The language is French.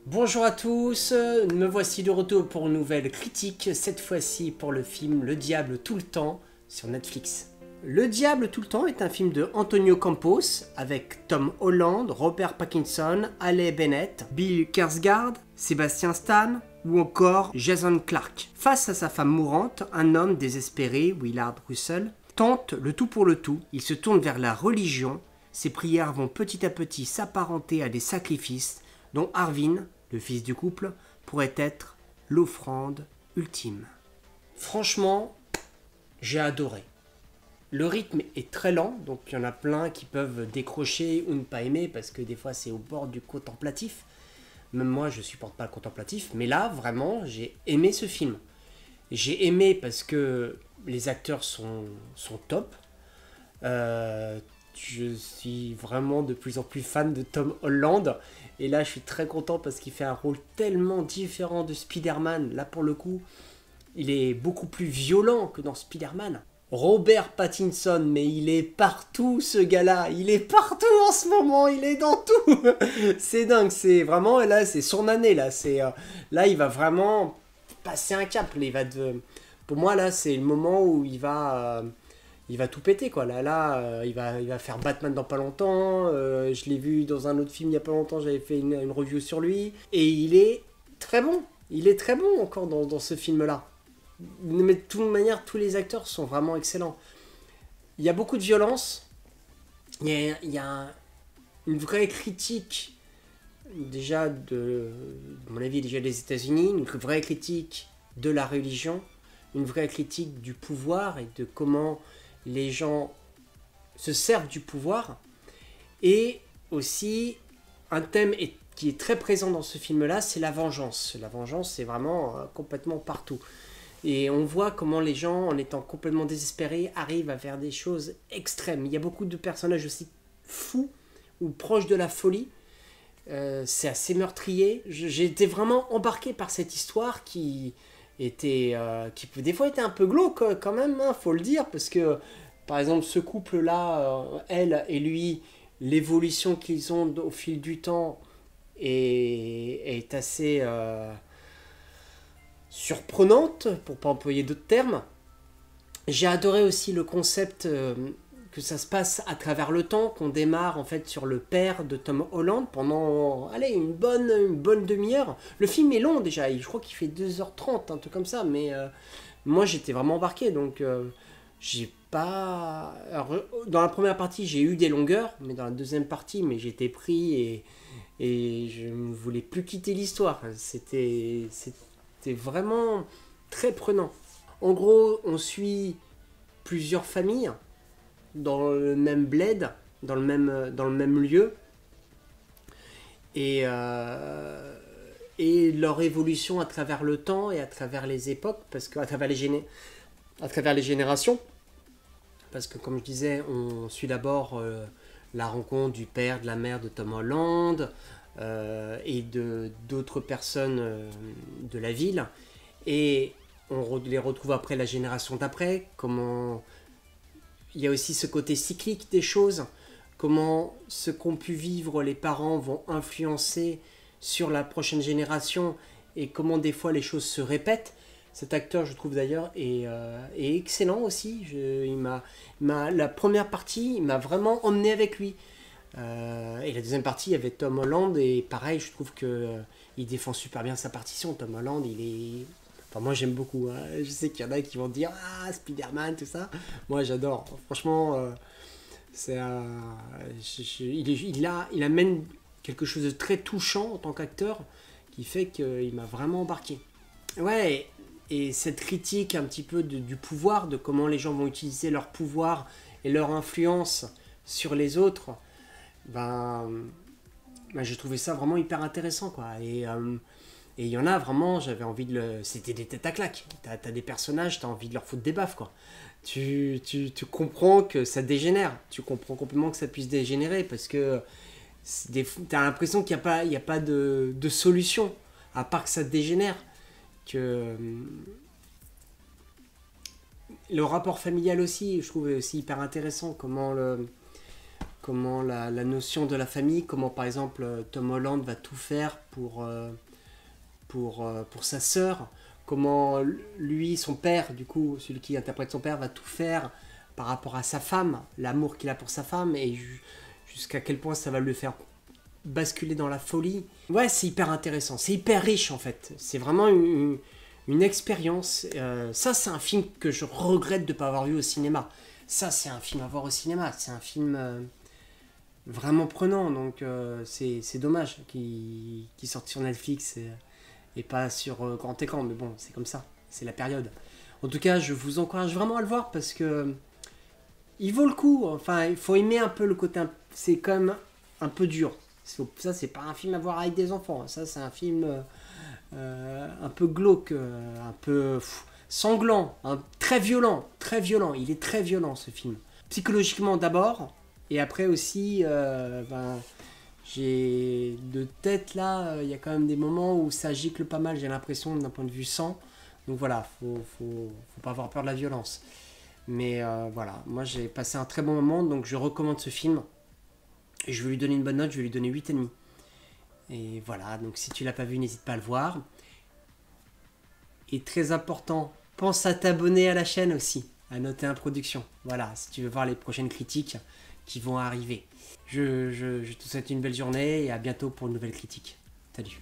Bonjour à tous, me voici de retour pour une nouvelle critique, cette fois-ci pour le film Le Diable tout le temps sur Netflix. Le Diable tout le temps est un film de Antonio Campos avec Tom Holland, Robert Pattinson, Halle Bennett, Bill Skarsgård, Sébastien Stan ou encore Jason Clarke. Face à sa femme mourante, un homme désespéré, Willard Russell, tente le tout pour le tout. Il se tourne vers la religion. Ses prières vont petit à petit s'apparenter à des sacrifices dont Arvin, le fils du couple, pourrait être l'offrande ultime. Franchement, j'ai adoré. Le rythme est très lent, donc il y en a plein qui peuvent décrocher ou ne pas aimer parce que des fois c'est au bord du contemplatif. Même moi je supporte pas le contemplatif, mais là vraiment j'ai aimé ce film. J'ai aimé parce que les acteurs sont top. Je suis vraiment de plus en plus fan de Tom Holland. Et là, je suis très content parce qu'il fait un rôle tellement différent de Spider-Man. Là, pour le coup, il est beaucoup plus violent que dans Spider-Man. Robert Pattinson, mais il est partout, ce gars-là. Il est partout en ce moment. Il est dans tout. C'est dingue. C'est vraiment, là, c'est son année. Là, là, il va vraiment passer un cap. Pour moi, là, c'est le moment où il va tout péter quoi. Il va faire Batman dans pas longtemps. Je l'ai vu dans un autre film il y a pas longtemps, j'avais fait une review sur lui. Et il est très bon. Il est très bon encore dans ce film-là. Mais de toute manière, tous les acteurs sont vraiment excellents. Il y a beaucoup de violence. Il y a une vraie critique déjà à mon avis, déjà des États-Unis, une vraie critique de la religion, une vraie critique du pouvoir et de comment les gens se servent du pouvoir. Et aussi, un thème qui est très présent dans ce film-là, c'est la vengeance. La vengeance, c'est vraiment complètement partout. Et on voit comment les gens, en étant complètement désespérés, arrivent à faire des choses extrêmes. Il y a beaucoup de personnages aussi fous ou proches de la folie. C'est assez meurtrier. J'ai été vraiment embarqué par cette histoire qui des fois était un peu glauque quand même, hein, faut le dire, parce que par exemple ce couple-là, elle et lui, l'évolution qu'ils ont au fil du temps est assez surprenante, pour pas employer d'autres termes. J'ai adoré aussi le concept que ça se passe à travers le temps, qu'on démarre en fait sur le père de Tom Holland pendant allez, une bonne demi-heure. Le film est long déjà, je crois qu'il fait 2h30, un truc comme ça, mais moi j'étais vraiment embarqué, donc j'ai pas... Alors, dans la première partie j'ai eu des longueurs, mais dans la deuxième partie mais j'étais pris et je ne voulais plus quitter l'histoire. C'était vraiment très prenant. En gros, on suit plusieurs familles dans le même bled, dans le même lieu, et leur évolution à travers le temps et à travers les époques, parce que à travers les générations, parce que comme je disais, on suit d'abord la rencontre du père, de la mère de Tom Holland et d'autres personnes de la ville, et on les retrouve après la génération d'après, comment il y a aussi ce côté cyclique des choses, comment ce qu'ont pu vivre les parents vont influencer sur la prochaine génération et comment des fois les choses se répètent. Cet acteur, je trouve d'ailleurs, est excellent aussi. La première partie, il m'a vraiment emmené avec lui. Et la deuxième partie, il y avait Tom Holland et pareil, je trouve que il défend super bien sa partition. Tom Holland, il est... Enfin, moi j'aime beaucoup, hein. Je sais qu'il y en a qui vont dire ah Spider-Man tout ça, moi j'adore franchement, il amène quelque chose de très touchant en tant qu'acteur qui fait qu'il m'a vraiment embarqué. Ouais, et cette critique un petit peu du pouvoir, de comment les gens vont utiliser leur pouvoir et leur influence sur les autres, j'ai trouvé ça vraiment hyper intéressant quoi. Et il y en a vraiment, j'avais envie de le... C'était des têtes à claques. T'as des personnages, t'as envie de leur foutre des baffes, quoi. Tu comprends que ça dégénère. Tu comprends complètement que ça puisse dégénérer parce que t'as l'impression qu'il n'y a pas de solution, à part que ça dégénère. Que le rapport familial aussi, je trouve aussi hyper intéressant. Comment comment la notion de la famille, comment par exemple Tom Holland va tout faire pour sa sœur, comment lui, son père, du coup, celui qui interprète son père, va tout faire par rapport à sa femme, l'amour qu'il a pour sa femme, et jusqu'à quel point ça va le faire basculer dans la folie. Ouais, c'est hyper intéressant, c'est hyper riche en fait, c'est vraiment une expérience. Ça, c'est un film que je regrette de ne pas avoir vu au cinéma. Ça, c'est un film à voir au cinéma, c'est un film vraiment prenant, donc c'est dommage qu'il sorte sur Netflix et pas sur grand écran, mais bon, c'est comme ça, c'est la période. En tout cas, je vous encourage vraiment à le voir parce que il vaut le coup. Enfin, il faut aimer un peu le côté, c'est quand même un peu dur. Ça, c'est pas un film à voir avec des enfants. Ça, c'est un film un peu glauque, un peu sanglant, très violent, très violent. Il est très violent ce film. Psychologiquement d'abord, et après aussi, j'ai de tête là, il y a quand même des moments où ça gicle pas mal. J'ai l'impression d'un point de vue sang. Donc voilà, faut pas avoir peur de la violence. Mais voilà, moi j'ai passé un très bon moment, donc je recommande ce film. Et je vais lui donner une bonne note, je vais lui donner 8,5. Et voilà, donc si tu l'as pas vu, n'hésite pas à le voir. Et très important, pense à t'abonner à la chaîne aussi, à Noté 1 Production. Voilà, si tu veux voir les prochaines critiques qui vont arriver. Je te souhaite une belle journée et à bientôt pour une nouvelle critique. Salut.